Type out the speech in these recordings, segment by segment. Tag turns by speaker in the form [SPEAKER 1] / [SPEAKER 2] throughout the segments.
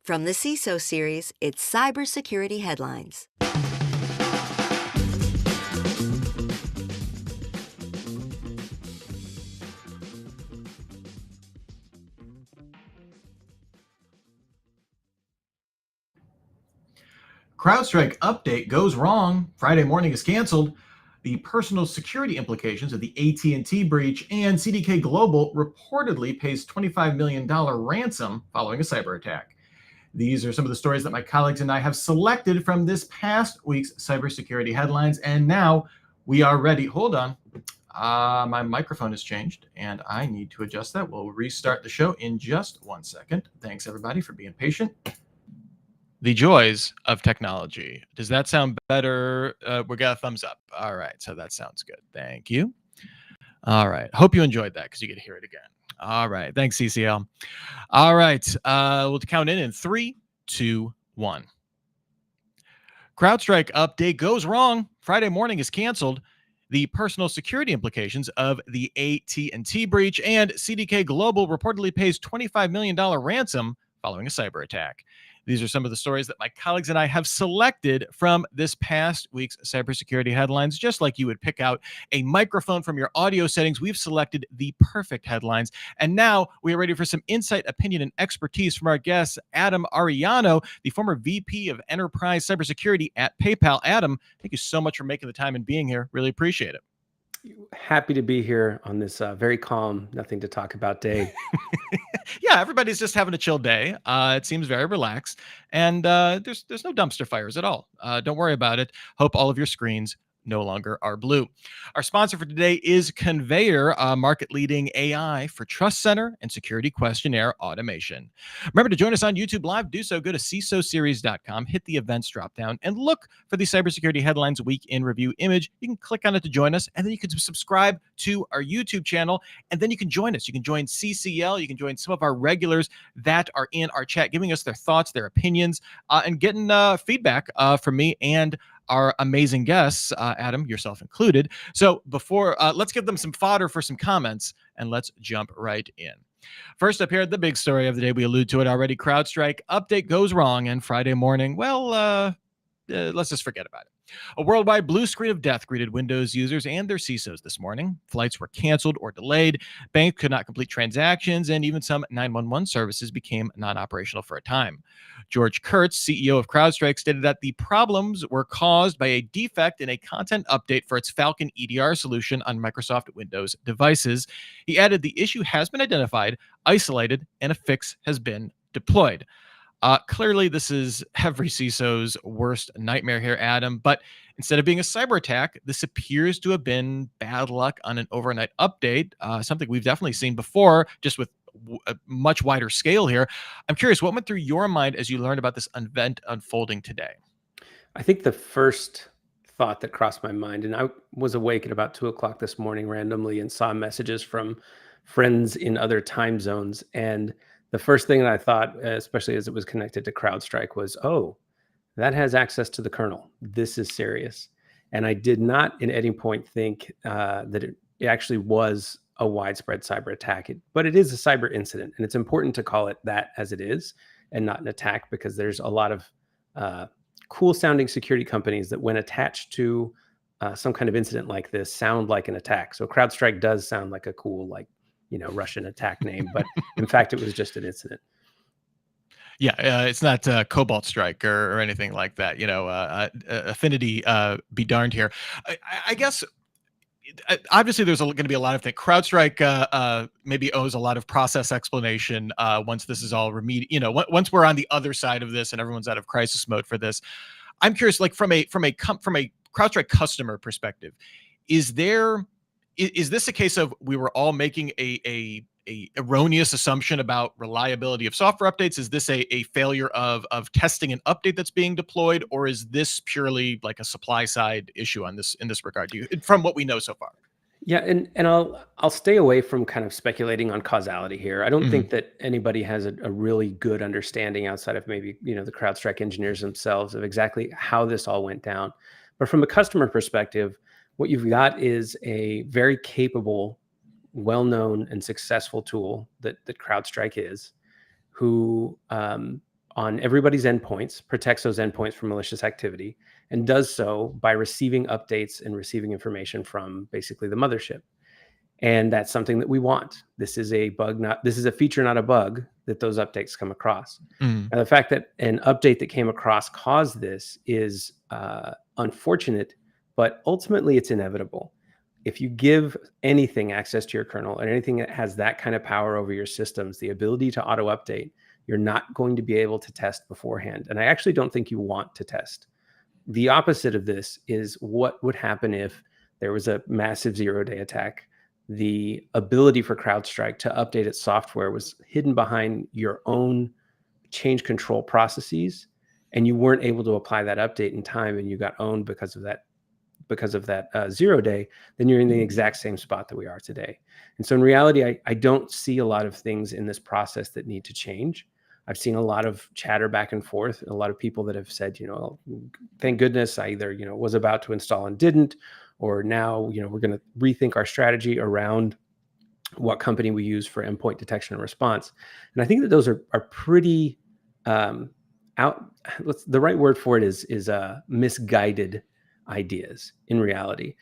[SPEAKER 1] From the CISO series, it's Cybersecurity Headlines.
[SPEAKER 2] CrowdStrike update goes wrong. Friday morning is canceled. The personal security implications of the AT&T breach, and CDK Global reportedly pays $25 million ransom following a cyber attack. These are some of the stories that my colleagues and I have selected from this past week's cybersecurity headlines, and now we are ready. Hold on. My microphone has changed, and I need to adjust that. We'll restart the show in just 1 second. Thanks, everybody, for being patient. The joys of technology. Does that sound better? We got a thumbs up. All right, so that sounds good. Thank you. All right. Hope you enjoyed that because you get to hear it again. All right. Thanks, CCL. All right. We'll count in 3, 2, 1. CrowdStrike update goes wrong. Friday morning is canceled. The personal security implications of the AT&T breach, and CDK Global reportedly pays $25 million ransom following a cyber attack. These are some of the stories that my colleagues and I have selected from this past week's cybersecurity headlines. Just like you would pick out a microphone from your audio settings, we've selected the perfect headlines. And now we are ready for some insight, opinion, and expertise from our guest, Adam Ariano, the former VP of Enterprise Cybersecurity at PayPal. Adam, thank you so much for making the time and being here. Really appreciate it.
[SPEAKER 3] Happy to be here on this very calm, nothing to talk about day.
[SPEAKER 2] Yeah, everybody's just having a chill day. It seems very relaxed, and there's no dumpster fires at all. Don't worry about it. Hope all of your screens no longer are blue. Our sponsor for today is Conveyor, market-leading AI for Trust Center and security questionnaire automation. Remember to join us on YouTube Live. Do so. Go to CISOseries.com, hit the events dropdown, and look for the Cybersecurity Headlines Week in Review image. You can click on it to join us, and then you can subscribe to our YouTube channel, and then you can join us. You can join CCL. You can join some of our regulars that are in our chat, giving us their thoughts, their opinions, and getting feedback from me and our amazing guests, Adam, yourself included. So before, let's give them some fodder for some comments, and let's jump right in. First up here, the big story of the day. We allude to it already. CrowdStrike update goes wrong, and Friday morning, well, let's just forget about it. A worldwide blue screen of death greeted Windows users and their CISOs this morning. Flights were canceled or delayed, banks could not complete transactions, and even some 911 services became non-operational for a time. George Kurtz, CEO of CrowdStrike, stated that the problems were caused by a defect in a content update for its Falcon EDR solution on Microsoft Windows devices. He added the issue has been identified, isolated, and a fix has been deployed. Clearly, this is every CISO's worst nightmare here, Adam. But instead of being a cyber attack, this appears to have been bad luck on an overnight update, something we've definitely seen before, just with a much wider scale here. I'm curious, what went through your mind as you learned about this event unfolding today?
[SPEAKER 3] I think the first thought that crossed my mind, and I was awake at about 2 o'clock this morning randomly and saw messages from friends in other time zones. And the first thing that I thought, especially as it was connected to CrowdStrike, was, oh, that has access to the kernel. This is serious. And I did not at any point think that it actually was a widespread cyber attack, but it is a cyber incident. And it's important to call it that as it is and not an attack, because there's a lot of cool sounding security companies that when attached to some kind of incident like this sound like an attack. So CrowdStrike does sound like a cool, Russian attack name, but in fact, it was just an incident.
[SPEAKER 2] Yeah, it's not Cobalt Strike or anything like that. Affinity be darned here. I guess obviously there's going to be a lot of things. CrowdStrike maybe owes a lot of process explanation once this is all once we're on the other side of this and everyone's out of crisis mode for this. I'm curious, like from a CrowdStrike customer perspective, is this a case of we were all making a erroneous assumption about reliability of software updates? Is this a failure of testing an update that's being deployed, or is this purely like a supply side issue in this regard? From what we know so far?
[SPEAKER 3] Yeah, and I'll stay away from kind of speculating on causality here. I don't think that anybody has a really good understanding outside of maybe the CrowdStrike engineers themselves of exactly how this all went down. But from a customer perspective, what you've got is a very capable, well-known and successful tool that CrowdStrike is, who on everybody's endpoints, protects those endpoints from malicious activity, and does so by receiving updates and receiving information from basically the mothership. And that's something that we want. This is a feature, not a bug, that those updates come across.
[SPEAKER 2] Mm.
[SPEAKER 3] Now, the fact that an update that came across caused this is unfortunate, but ultimately it's inevitable. If you give anything access to your kernel and anything that has that kind of power over your systems, the ability to auto update, you're not going to be able to test beforehand. And I actually don't think you want to test. The opposite of this is what would happen if there was a massive zero-day attack. The ability for CrowdStrike to update its software was hidden behind your own change control processes, and you weren't able to apply that update in time, and you got owned because of that 0 day. Then you're in the exact same spot that we are today. And so in reality, I don't see a lot of things in this process that need to change. I've seen a lot of chatter back and forth, a lot of people that have said, thank goodness I either, was about to install and didn't, or now, we're going to rethink our strategy around what company we use for endpoint detection and response. And I think that those are pretty the right word for it is misguided ideas in reality.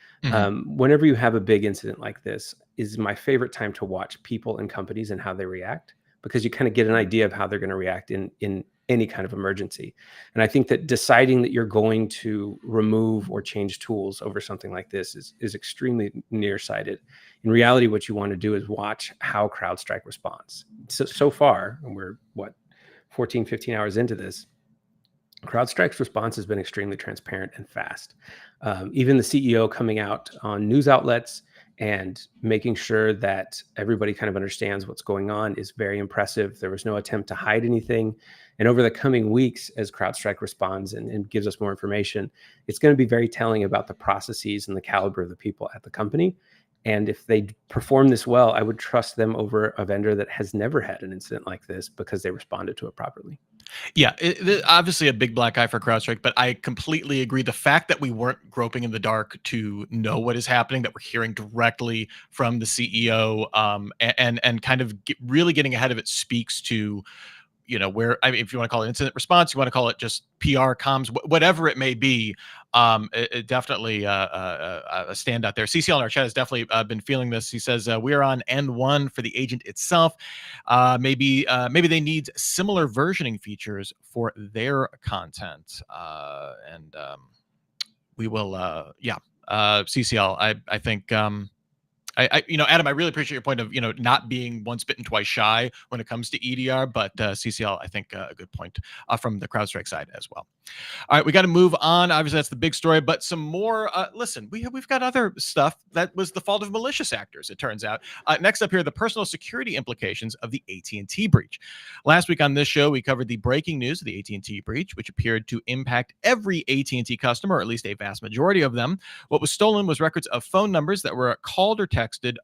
[SPEAKER 3] Whenever you have a big incident like this is my favorite time to watch people and companies and how they react, because you kind of get an idea of how they're going to react in any kind of emergency. And I think that deciding that you're going to remove or change tools over something like this is extremely nearsighted. In reality, what you want to do is watch how CrowdStrike responds. So far, and we're 14, 15 hours into this, CrowdStrike's response has been extremely transparent and fast. Even the CEO coming out on news outlets and making sure that everybody kind of understands what's going on is very impressive. There was no attempt to hide anything. And over the coming weeks, as CrowdStrike responds and gives us more information, it's going to be very telling about the processes and the caliber of the people at the company. And if they perform this well, I would trust them over a vendor that has never had an incident like this because they responded to it properly.
[SPEAKER 2] Yeah, obviously a big black eye for CrowdStrike, but I completely agree. The fact that we weren't groping in the dark to know what is happening, that we're hearing directly from the CEO, and kind of really getting ahead of it speaks to, where, I mean, if you want to call it incident response, you want to call it just PR comms, whatever it may be, it definitely a standout there. CCL in our chat has definitely been feeling this. He says we are on N1 for the agent itself. Maybe they need similar versioning features for their content, and we will. CCL. I think. Adam, I really appreciate your point of, not being once bitten, twice shy when it comes to EDR, but CCL, I think a good point from the CrowdStrike side as well. All right, we got to move on. Obviously, that's the big story, but some more. Listen, we've got other stuff that was the fault of malicious actors, it turns out. Next up here, the personal security implications of the AT&T breach. Last week on this show, we covered the breaking news of the AT&T breach, which appeared to impact every AT&T customer, or at least a vast majority of them. What was stolen was records of phone numbers that were called or texted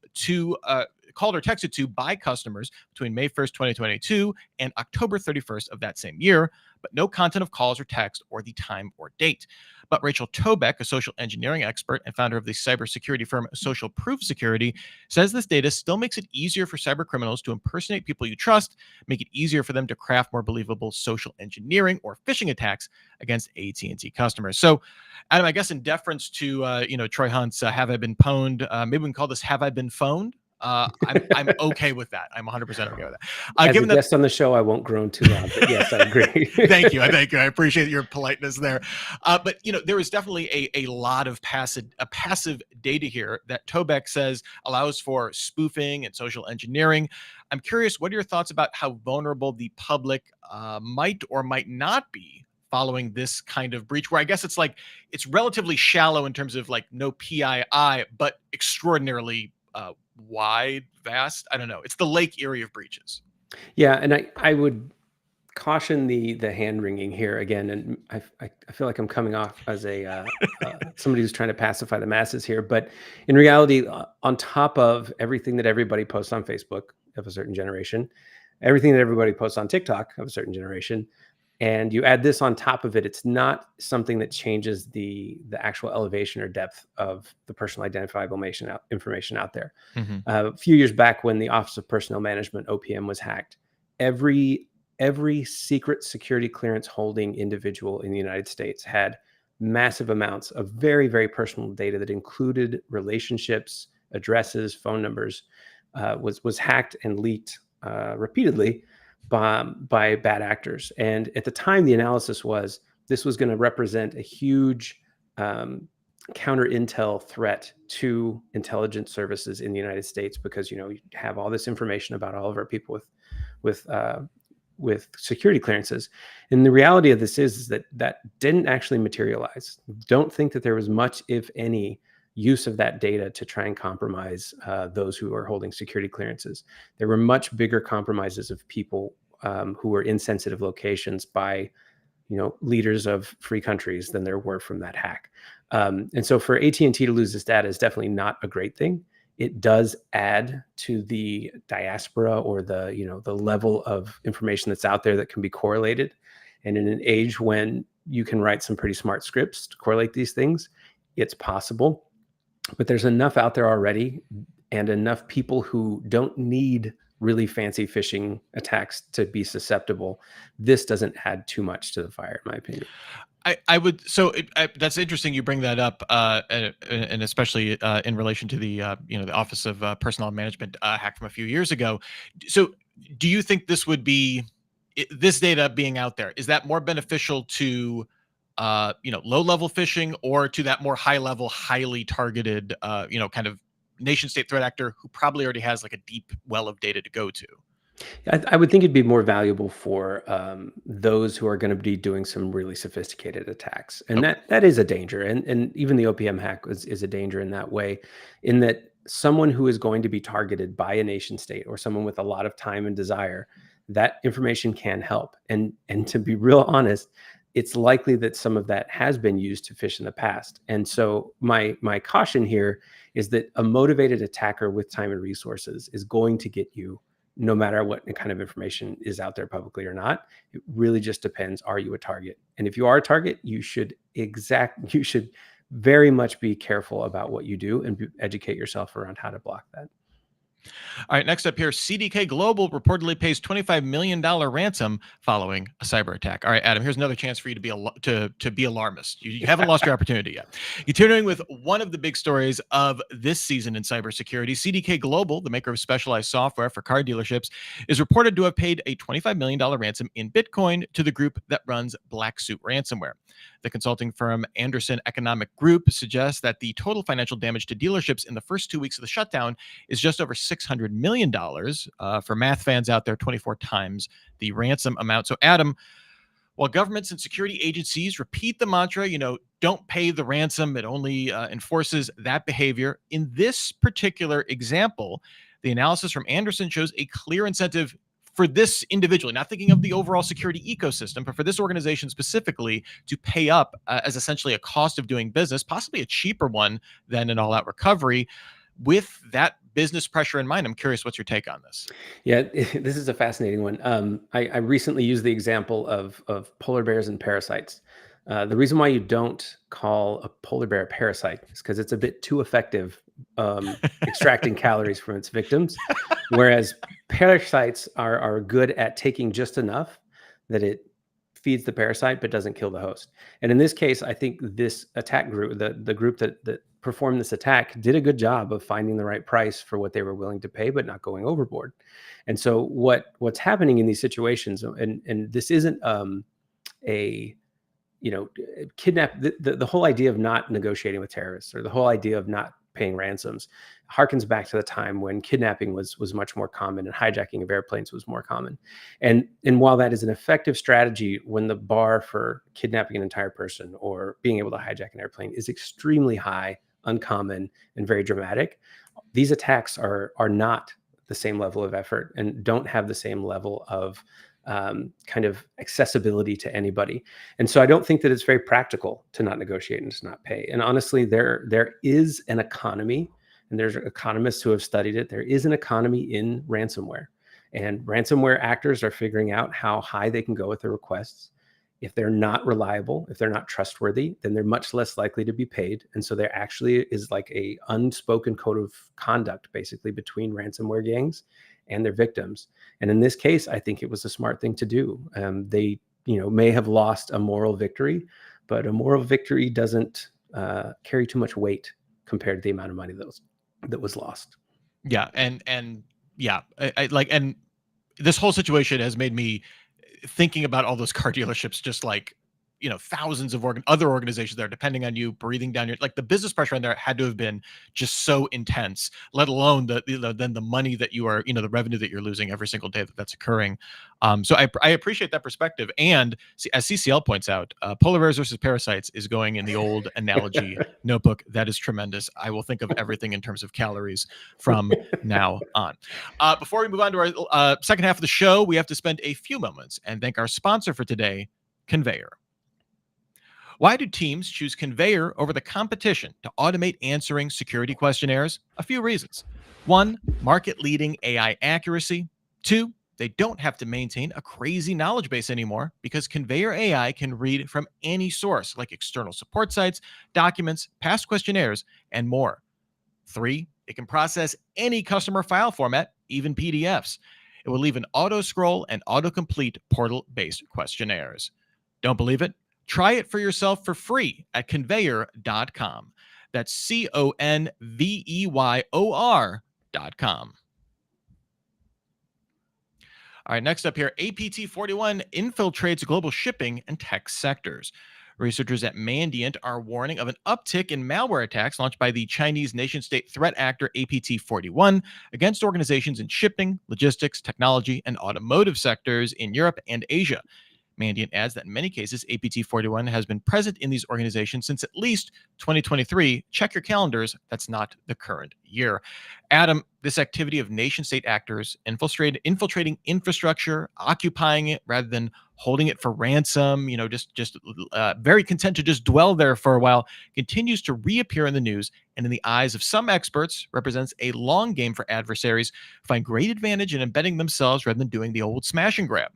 [SPEAKER 2] to by customers between May 1st, 2022 and October 31st of that same year, but no content of calls or text or the time or date. But Rachel Tobeck, a social engineering expert and founder of the cybersecurity firm Social Proof Security, says this data still makes it easier for cyber criminals to impersonate people you trust, make it easier for them to craft more believable social engineering or phishing attacks against AT&T customers. So, Adam, I guess in deference to Troy Hunt's "Have I Been Pwned?" Maybe we can call this "Have I Been Phoned?" I'm okay with that. I'm 100% okay with that.
[SPEAKER 3] As a guest on the show, I won't groan too loud, but yes, I agree.
[SPEAKER 2] Thank you. I appreciate your politeness there. But there is definitely a lot of passive data here that Tobeck says allows for spoofing and social engineering. I'm curious, what are your thoughts about how vulnerable the public might or might not be following this kind of breach, where I guess it's relatively shallow in terms of no PII, but extraordinarily wide, vast. I don't know. It's the Lake Erie of breaches.
[SPEAKER 3] Yeah, and I would caution the hand wringing here again, and I feel like I'm coming off as a somebody who's trying to pacify the masses here, but in reality, on top of everything that everybody posts on Facebook of a certain generation, everything that everybody posts on TikTok of a certain generation, and you add this on top of it, it's not something that changes the actual elevation or depth of the personal identifiable information out there.
[SPEAKER 2] Mm-hmm.
[SPEAKER 3] A few years back, when the Office of Personnel Management, OPM, was hacked, every every secret security clearance holding individual in the United States had massive amounts of very, very personal data that included relationships, addresses, phone numbers, was hacked and leaked repeatedly by bad actors. And at the time, the analysis was this was going to represent a huge counter intel threat to intelligence services in the United States, because you have all this information about all of our people with with security clearances. And the reality of this is that that didn't actually materialize. Don't think that there was much, if any, use of that data to try and compromise those who are holding security clearances. There were much bigger compromises of people who were in sensitive locations by leaders of free countries than there were from that hack. And so for AT&T to lose this data is definitely not a great thing. It does add to the diaspora, or the level of information that's out there that can be correlated. And in an age when you can write some pretty smart scripts to correlate these things, it's possible. But there's enough out there already, and enough people who don't need really fancy phishing attacks to be susceptible. This doesn't add too much to the fire, in my opinion.
[SPEAKER 2] I would, that's interesting you bring that up, and especially in relation to the the Office of Personnel Management hack from a few years ago. So do you think this would be, this data being out there, is that more beneficial to low level phishing, or to that more high level, highly targeted kind of nation state threat actor who probably already has like a deep well of data to go to?
[SPEAKER 3] I would think it'd be more valuable for those who are going to be doing some really sophisticated attacks, and
[SPEAKER 2] Okay.
[SPEAKER 3] that is a danger. And even the OPM hack is a danger in that way, in that someone who is going to be targeted by a nation state, or someone with a lot of time and desire, that information can help. And to be real honest, it's likely that some of that has been used to phish in the past. And so my caution here is that a motivated attacker with time and resources is going to get you, no matter what kind of information is out there publicly or not. It really just depends. Are you a target? And if you are a target, you should very much be careful about what you do, and educate yourself around how to block that.
[SPEAKER 2] All right, next up here, CDK Global reportedly pays $25 million ransom following a cyber attack. All right, Adam, here's another chance for you to be to be alarmist. You haven't lost your opportunity yet. Continuing with one of the big stories of this season in cybersecurity, CDK Global, the maker of specialized software for car dealerships, is reported to have paid a $25 million ransom in Bitcoin to the group that runs Black Suit ransomware. The consulting firm Anderson Economic Group suggests that the total financial damage to dealerships in the first 2 weeks of the shutdown is just over $600 million. For math fans out there, 24 times the ransom amount. So, Adam, while governments and security agencies repeat the mantra, don't pay the ransom, it only enforces that behavior. In this particular example, the analysis from Anderson shows a clear incentive for this individually, not thinking of the overall security ecosystem, but for this organization specifically, to pay up as essentially a cost of doing business, possibly a cheaper one than an all-out recovery. With that business pressure in mind, I'm curious what's your take on this?
[SPEAKER 3] Yeah, this is a fascinating one. I recently used the example of polar bears and parasites. The reason why you don't call a polar bear a parasite is because it's a bit too effective extracting calories from its victims, whereas parasites are good at taking just enough that it feeds the parasite but doesn't kill the host. And in this case, I think this attack group, the group that performed this attack, did a good job of finding the right price for what they were willing to pay, but not going overboard. And so what's happening in these situations, and this isn't a kidnap, the whole idea of not negotiating with terrorists, or the whole idea of not paying ransoms, harkens back to the time when kidnapping was much more common, and hijacking of airplanes was more common. And while that is an effective strategy when the bar for kidnapping an entire person or being able to hijack an airplane is extremely high, uncommon, and very dramatic, these attacks are not the same level of effort, and don't have the same level of kind of accessibility to anybody. And so I don't think that it's very practical to not negotiate and to not pay. And honestly, there is an economy, and there's economists who have studied it. There is an economy in ransomware, and ransomware actors are figuring out how high they can go with their requests. If they're not reliable, if they're not trustworthy, then they're much less likely to be paid. And so there actually is like a unspoken code of conduct, basically, between ransomware gangs and their victims. And in this case, I think it was a smart thing to do. They, may have lost a moral victory, but a moral victory doesn't carry too much weight compared to the amount of money that was lost.
[SPEAKER 2] Yeah, and yeah, and this whole situation has made me thinking about all those car dealerships, just like, thousands of other organizations that are depending on you, breathing down your, like, the business pressure on there had to have been just so intense, let alone then the money that you are, the revenue that you're losing every single day that's occurring. So I appreciate that perspective. And as CCL points out, polar bears versus parasites is going in the old analogy notebook. That is tremendous. I will think of everything in terms of calories from now on. Before we move on to our second half of the show, we have to spend a few moments and thank our sponsor for today, Conveyor. Why do teams choose Conveyor over the competition to automate answering security questionnaires? A few reasons. 1, market-leading AI accuracy. 2, they don't have to maintain a crazy knowledge base anymore because Conveyor AI can read from any source, like external support sites, documents, past questionnaires, and more. 3, it can process any customer file format, even PDFs. It will even auto-scroll and autocomplete portal-based questionnaires. Don't believe it? Try it for yourself for free at conveyor.com. That's CONVEYOR.com. All right, next up here, APT41 infiltrates global shipping and tech sectors. Researchers at Mandiant are warning of an uptick in malware attacks launched by the Chinese nation-state threat actor APT41 against organizations in shipping, logistics, technology, and automotive sectors in Europe and Asia. Mandiant adds that in many cases, APT41 has been present in these organizations since at least 2023. Check your calendars. That's not the current year. Adam, this activity of nation-state actors infiltrating infrastructure, occupying it rather than holding it for ransom, just very content to just dwell there for a while, continues to reappear in the news, and in the eyes of some experts, represents a long game for adversaries who find great advantage in embedding themselves rather than doing the old smash and grab.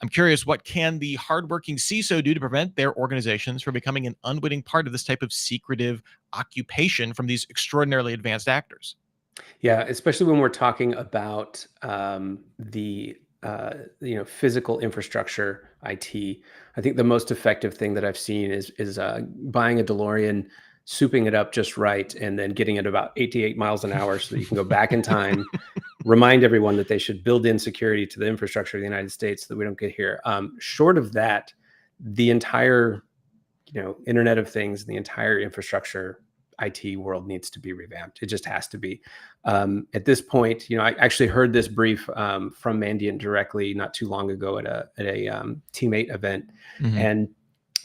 [SPEAKER 2] I'm curious, what can the hardworking CISO do to prevent their organizations from becoming an unwitting part of this type of secretive occupation from these extraordinarily advanced actors?
[SPEAKER 3] Yeah, especially when we're talking about the physical infrastructure, IT. I think the most effective thing that I've seen is buying a DeLorean, souping it up just right, and then getting it about 88 miles an hour so that you can go back in time, remind everyone that they should build in security to the infrastructure of the United States so that we don't get here. Short of that, the entire Internet of Things, the entire infrastructure IT world needs to be revamped. It just has to be. At this point, I actually heard this brief from Mandiant directly not too long ago at a teammate event,
[SPEAKER 2] Mhm.
[SPEAKER 3] and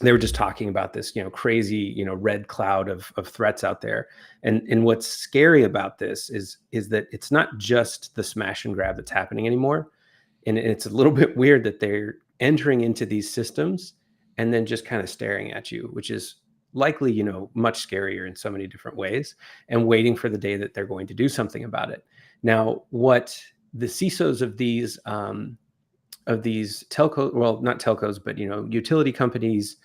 [SPEAKER 3] they were just talking about this, crazy, red cloud of threats out there. And what's scary about this is that it's not just the smash and grab that's happening anymore. And it's a little bit weird that they're entering into these systems and then just kind of staring at you, which is likely, much scarier in so many different ways, and waiting for the day that they're going to do something about it. Now, what the CISOs of these telco, well, not telcos, but utility companies,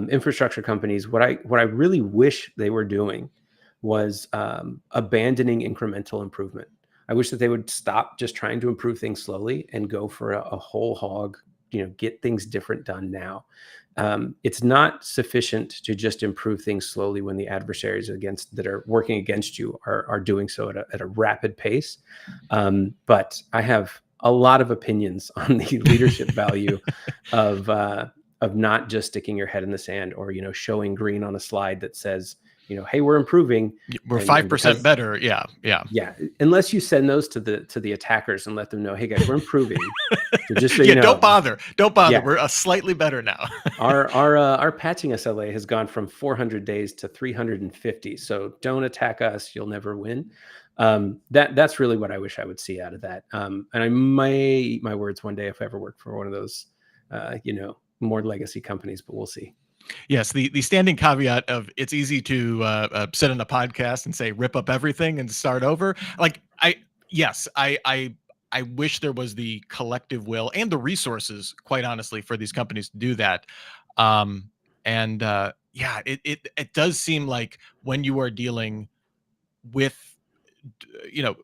[SPEAKER 3] infrastructure companies, what I really wish they were doing was abandoning incremental improvement. I wish that they would stop just trying to improve things slowly and go for a whole hog, get things different done now. It's not sufficient to just improve things slowly when the adversaries that are working against you are doing so at a rapid pace. But I have a lot of opinions on the leadership value of not just sticking your head in the sand or showing green on a slide that says hey, we're improving.
[SPEAKER 2] We're
[SPEAKER 3] And
[SPEAKER 2] 5% better. Yeah.
[SPEAKER 3] Unless you send those to the attackers and let them know, hey guys, we're improving. So just so
[SPEAKER 2] Yeah,
[SPEAKER 3] you know,
[SPEAKER 2] don't bother.
[SPEAKER 3] Yeah.
[SPEAKER 2] We're slightly better now.
[SPEAKER 3] our patching SLA has gone from 400 days to 350. So don't attack us. You'll never win. That's really what I wish I would see out of that. And I may eat my words one day if I ever work for one of those, more legacy companies, but we'll see.
[SPEAKER 2] Yes, the standing caveat of it's easy to sit on a podcast and say rip up everything and start over. Like I wish there was the collective will and the resources, quite honestly, for these companies to do that. It does seem like when you are dealing with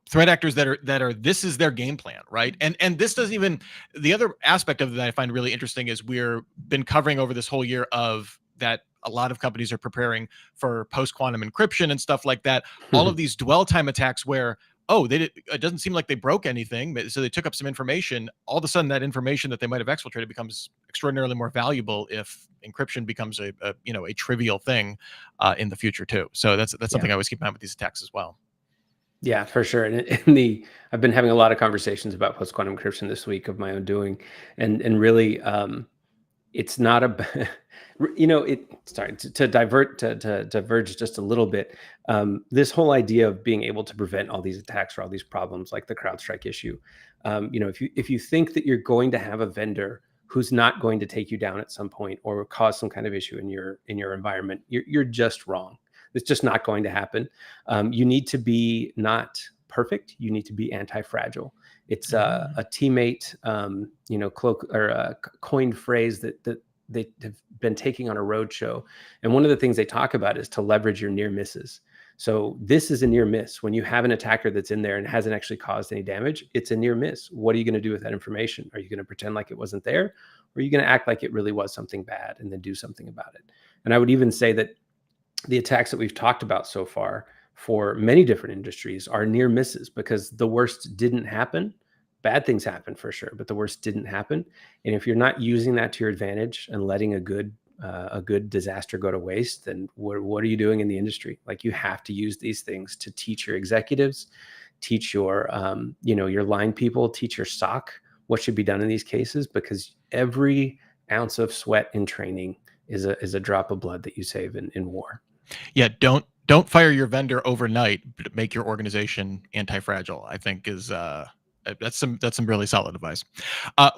[SPEAKER 2] threat actors that are this is their game plan, right? And this doesn't even, the other aspect of that I find really interesting is we're been covering over this whole year of that a lot of companies are preparing for post quantum encryption and stuff like that. All of these dwell time attacks where, it doesn't seem like they broke anything, so they took up some information. All of a sudden, that information that they might have exfiltrated becomes extraordinarily more valuable if encryption becomes a trivial thing in the future too. So that's something
[SPEAKER 3] Yeah.
[SPEAKER 2] I always keep in mind with these attacks as well.
[SPEAKER 3] Yeah, for sure. I've been having a lot of conversations about post quantum encryption this week of my own doing, and really, it's not a, sorry to diverge just a little bit. This whole idea of being able to prevent all these attacks or all these problems, like the CrowdStrike issue, if you think that you're going to have a vendor who's not going to take you down at some point or cause some kind of issue in your environment, you're just wrong. It's just not going to happen. You need to be not perfect. You need to be anti-fragile. It's a teammate, coined phrase that they have been taking on a roadshow. And one of the things they talk about is to leverage your near misses. So this is a near miss. When you have an attacker that's in there and hasn't actually caused any damage, it's a near miss. What are you going to do with that information? Are you going to pretend like it wasn't there? Or are you going to act like it really was something bad and then do something about it? And I would even say that the attacks that we've talked about so far for many different industries are near misses because the worst didn't happen. Bad things happen for sure, but the worst didn't happen. And if you're not using that to your advantage and letting a good disaster go to waste, then what are you doing in the industry? Like, you have to use these things to teach your executives, teach your your line people, teach your SOC what should be done in these cases, because every ounce of sweat in training is a drop of blood that you save in war.
[SPEAKER 2] Yeah, don't fire your vendor overnight, but make your organization anti-fragile, I think is that's some really solid advice.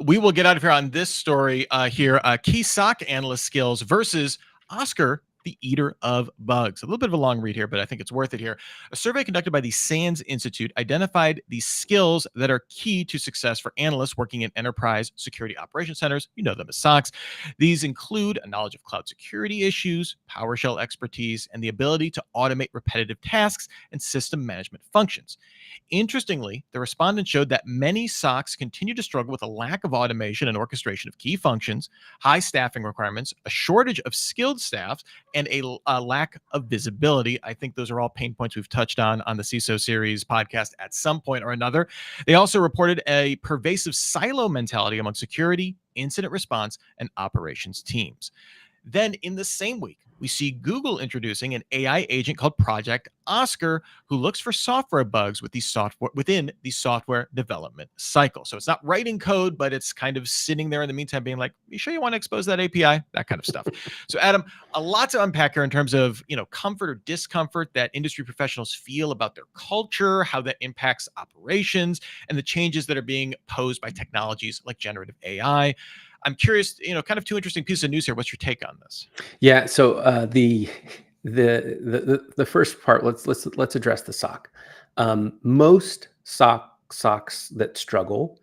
[SPEAKER 2] We will get out of here on this story here. Key SOC analyst skills versus Oscar, the eater of bugs. A little bit of a long read here, but I think it's worth it here. A survey conducted by the SANS Institute identified the skills that are key to success for analysts working in enterprise security operations centers. You know them as SOCs. These include a knowledge of cloud security issues, PowerShell expertise, and the ability to automate repetitive tasks and system management functions. Interestingly, the respondents showed that many SOCs continue to struggle with a lack of automation and orchestration of key functions, high staffing requirements, a shortage of skilled staff, and a lack of visibility. I think those are all pain points we've touched on the CISO series podcast at some point or another. They also reported a pervasive silo mentality among security, incident response, and operations teams. Then in the same week, we see Google introducing an AI agent called Project Oscar, who looks for software bugs within the software development cycle. So it's not writing code, but it's kind of sitting there in the meantime being like, you sure you want to expose that API? That kind of stuff. So Adam, a lot to unpack here in terms of, comfort or discomfort that industry professionals feel about their culture, how that impacts operations, and the changes that are being posed by technologies like generative AI. I'm curious, kind of two interesting pieces of news here. What's your take on this?
[SPEAKER 3] Yeah. So the first part, let's address the SOC. Most SOCs that struggle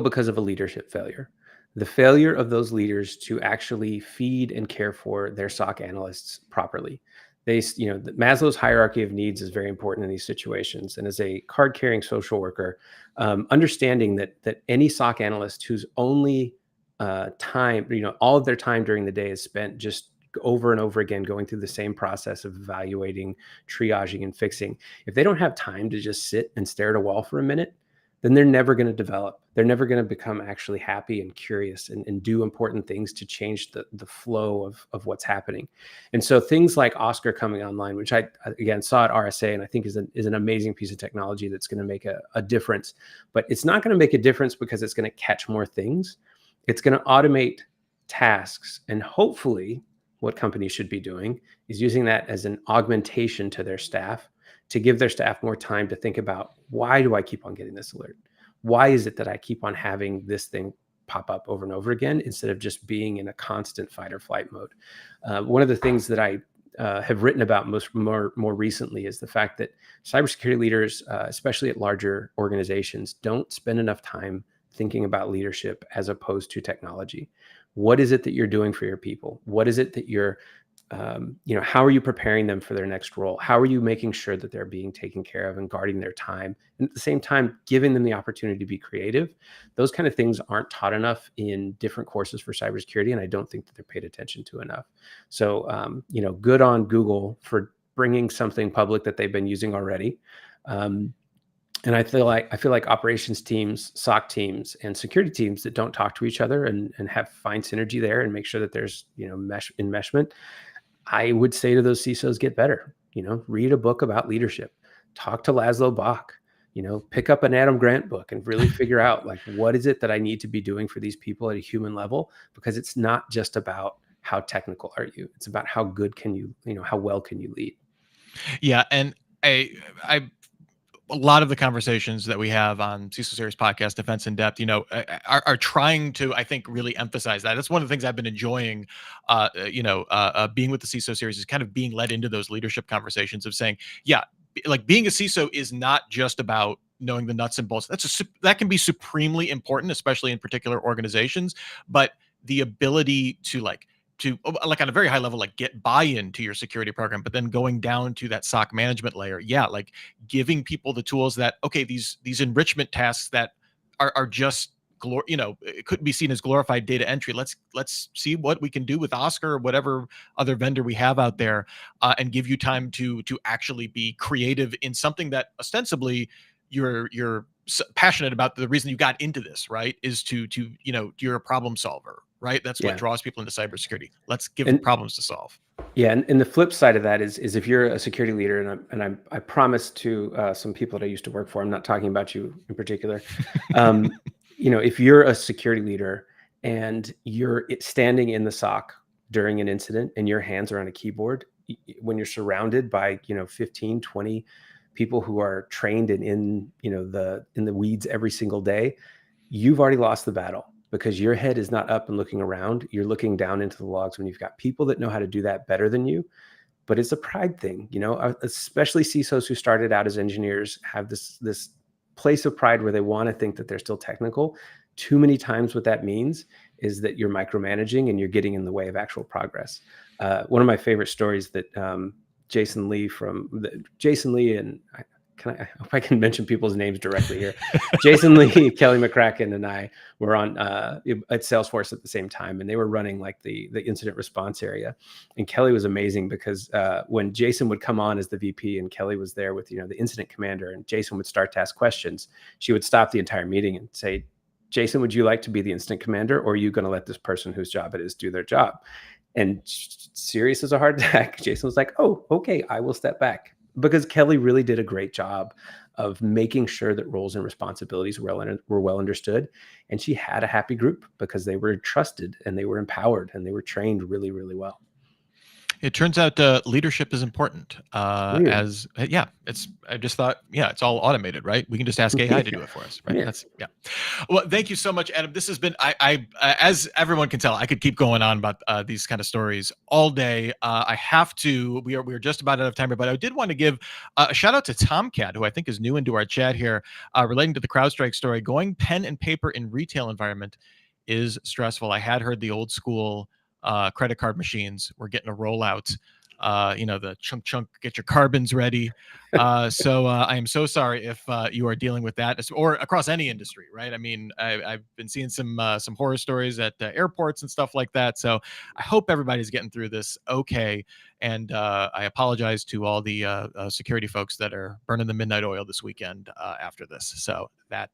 [SPEAKER 3] because of a leadership failure. The failure of those leaders to actually feed and care for their SOC analysts properly. Maslow's hierarchy of needs is very important in these situations. And as a card-carrying social worker, understanding that any SOC analyst whose only time, all of their time during the day is spent just over and over again going through the same process of evaluating, triaging, and fixing. If they don't have time to just sit and stare at a wall for a minute, then they're never going to develop. They're never going to become actually happy and curious and do important things to change the flow of what's happening. And so things like Oscar coming online, which I again saw at RSA and I think is an amazing piece of technology that's going to make a difference. But it's not going to make a difference because it's going to catch more things. It's going to automate tasks, and hopefully what companies should be doing is using that as an augmentation to their staff to give their staff more time to think about, why do I keep on getting this alert? Why is it that I keep on having this thing pop up over and over again instead of just being in a constant fight or flight mode? One of the things that I have written about more recently is the fact that cybersecurity leaders, especially at larger organizations, don't spend enough time thinking about leadership as opposed to technology. What is it that you're doing for your people? What is it that you're how are you preparing them for their next role? How are you making sure that they're being taken care of and guarding their time? And at the same time, giving them the opportunity to be creative. Those kind of things aren't taught enough in different courses for cybersecurity, and I don't think that they're paid attention to enough. So, good on Google for bringing something public that they've been using already. And I feel like operations teams, SOC teams, and security teams that don't talk to each other and have find synergy there and make sure that there's enmeshment. I would say to those CISOs, get better. Read a book about leadership. Talk to Laszlo Bach. Pick up an Adam Grant book and really figure out like what is it that I need to be doing for these people at a human level, because it's not just about how technical are you. It's about how good can you, how well can you lead.
[SPEAKER 2] Yeah, and I a lot of the conversations that we have on CISO Series podcast, Defense in Depth, are trying to, I think, really emphasize that. That's one of the things I've been enjoying, being with the CISO Series, is kind of being led into those leadership conversations of saying, yeah, like being a CISO is not just about knowing the nuts and bolts. That can be supremely important, especially in particular organizations, but the ability to like on a very high level, like get buy-in to your security program, but then going down to that SOC management layer. Yeah. Like giving people the tools that, okay, these enrichment tasks that are just, it could be seen as glorified data entry. Let's see what we can do with Oscar or whatever other vendor we have out there, and give you time to actually be creative in something that ostensibly you're passionate about. The reason you got into this, right, is to you're a problem solver, right? That's what
[SPEAKER 3] Yeah.
[SPEAKER 2] draws people into cybersecurity. Let's give
[SPEAKER 3] And
[SPEAKER 2] them problems to solve.
[SPEAKER 3] yeah, and the flip side of that is if you're a security leader, I promise to some people that I used to work for, I'm not talking about you in particular. If you're a security leader and you're standing in the SOC during an incident and your hands are on a keyboard, when you're surrounded by 15, 20 people who are trained and in the weeds every single day, you've already lost the battle, because your head is not up and looking around. You're looking down into the logs when you've got people that know how to do that better than you. But it's a pride thing, especially CISOs who started out as engineers have this place of pride where they want to think that they're still technical. Too many times what that means is that you're micromanaging and you're getting in the way of actual progress. One of my favorite stories that Jason Lee and I hope I can mention people's names directly here. Jason Lee, Kelly McCracken, and I were on at Salesforce at the same time, and they were running like the incident response area. And Kelly was amazing because when Jason would come on as the VP and Kelly was there with the incident commander, and Jason would start to ask questions, she would stop the entire meeting and say, "Jason, would you like to be the incident commander, or are you going to let this person whose job it is do their job?" And serious as a heart attack, Jason was like, "Oh, okay, I will step back." Because Kelly really did a great job of making sure that roles and responsibilities were well understood. And she had a happy group because they were trusted and they were empowered and they were trained really, really well.
[SPEAKER 2] It turns out leadership is important.
[SPEAKER 3] Really?
[SPEAKER 2] I just thought, it's all automated, right? We can just ask AI to do it for us, right?
[SPEAKER 3] Yeah.
[SPEAKER 2] Well, thank you so much, Adam. This has been, as everyone can tell, I could keep going on about these kind of stories all day. I have to. We are just about out of time here, but I did want to give a shout out to Tomcat, who I think is new into our chat here, relating to the CrowdStrike story. Going pen and paper in retail environment is stressful. I had heard the old school credit card machines were getting a rollout. The chunk, get your carbons ready. So I am so sorry if you are dealing with that, or across any industry, right? I mean, I've been seeing some horror stories at airports and stuff like that. So I hope everybody's getting through this okay. And I apologize to all the security folks that are burning the midnight oil this weekend after this. So that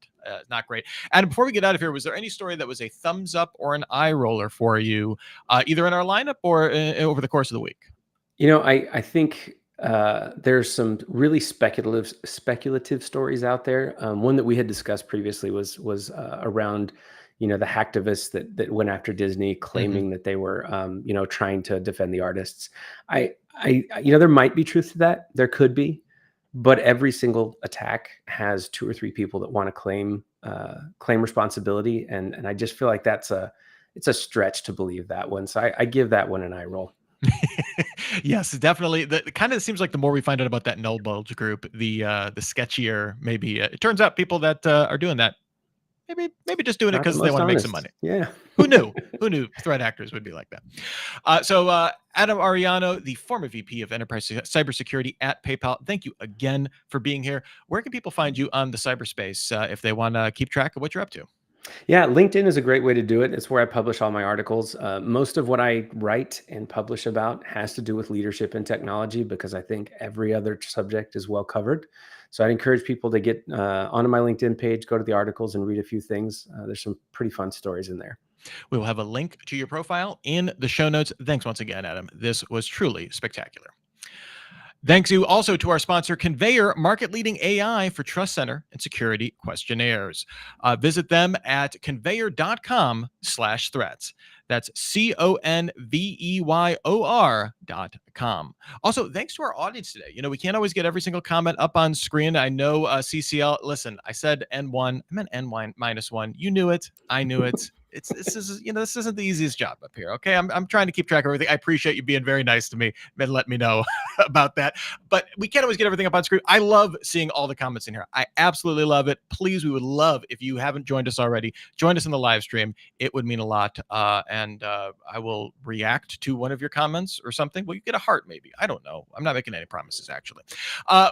[SPEAKER 2] not great. And before we get out of here, was there any story that was a thumbs up or an eye roller for you, either in our lineup or over the course of the week?
[SPEAKER 3] I think there's some really speculative stories out there. One that we had discussed previously was around the hacktivists that went after Disney, claiming that they were trying to defend the artists. There might be truth to that. There could be, but every single attack has 2 or 3 people that want to claim responsibility, and I just feel like it's a stretch to believe that one. So I give that one an eye roll.
[SPEAKER 2] Yes, definitely. It kind of seems like the more we find out about that null bulge group, the sketchier maybe it turns out people that are doing that maybe just doing it
[SPEAKER 3] Not the
[SPEAKER 2] because they
[SPEAKER 3] most
[SPEAKER 2] want to make some
[SPEAKER 3] honest.
[SPEAKER 2] money.
[SPEAKER 3] Yeah.
[SPEAKER 2] Who knew? Who knew threat actors would be like that? Adam Ariano, the former VP of Enterprise Cybersecurity at PayPal, thank you again for being here. Where can people find you on the cyberspace if they want to keep track of what you're up to?
[SPEAKER 3] Yeah, LinkedIn is a great way to do it. It's where I publish all my articles. Most of what I write and publish about has to do with leadership and technology because I think every other subject is well covered. So I'd encourage people to get onto my LinkedIn page, go to the articles and read a few things. There's some pretty fun stories in there.
[SPEAKER 2] We will have a link to your profile in the show notes. Thanks once again, Adam. This was truly spectacular. Thanks you also to our sponsor, Conveyor, market-leading AI for trust center and security questionnaires. Visit them at conveyor.com/threats. That's CONVEYOR.com. Also, thanks to our audience today. We can't always get every single comment up on screen. I know CCL. Listen, I said N1. I meant N-1. You knew it. I knew it. This isn't the easiest job up here. Okay, I'm trying to keep track of everything. I appreciate you being very nice to me and let me know about that. But we can't always get everything up on screen. I love seeing all the comments in here. I absolutely love it. Please, we would love if you haven't joined us already. Join us in the live stream. It would mean a lot. And I will react to one of your comments or something. Well, you get a heart, maybe. I don't know. I'm not making any promises, actually.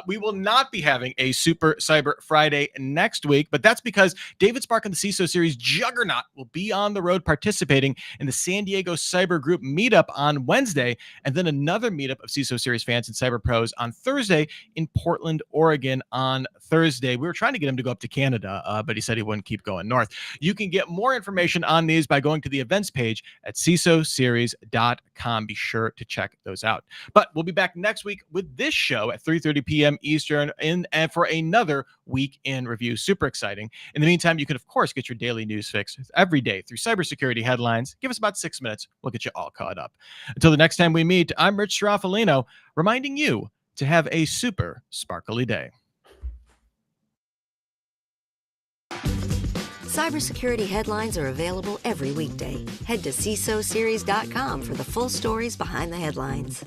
[SPEAKER 2] We will not be having a Super Cyber Friday next week, but that's because David Spark and the CISO series juggernaut will be on the road participating in the San Diego Cyber Group meetup on Wednesday, and then another meetup of CISO series fans and cyber pros on Thursday in Portland, Oregon on Thursday. We were trying to get him to go up to Canada, but he said he wouldn't keep going north. You can get more information on these by going to the events page at CISOseries.com. Be sure to check those out. But we'll be back next week with this show at 3:30 p.m. Eastern and for another week in review. Super exciting. In the meantime, you can, of course, get your daily news fix every day through cybersecurity headlines. Give us about 6 minutes. We'll get you all caught up. Until the next time we meet, I'm Rich Straffolino, reminding you to have a super sparkly day.
[SPEAKER 1] Cybersecurity headlines are available every weekday. Head to CISOseries.com for the full stories behind the headlines.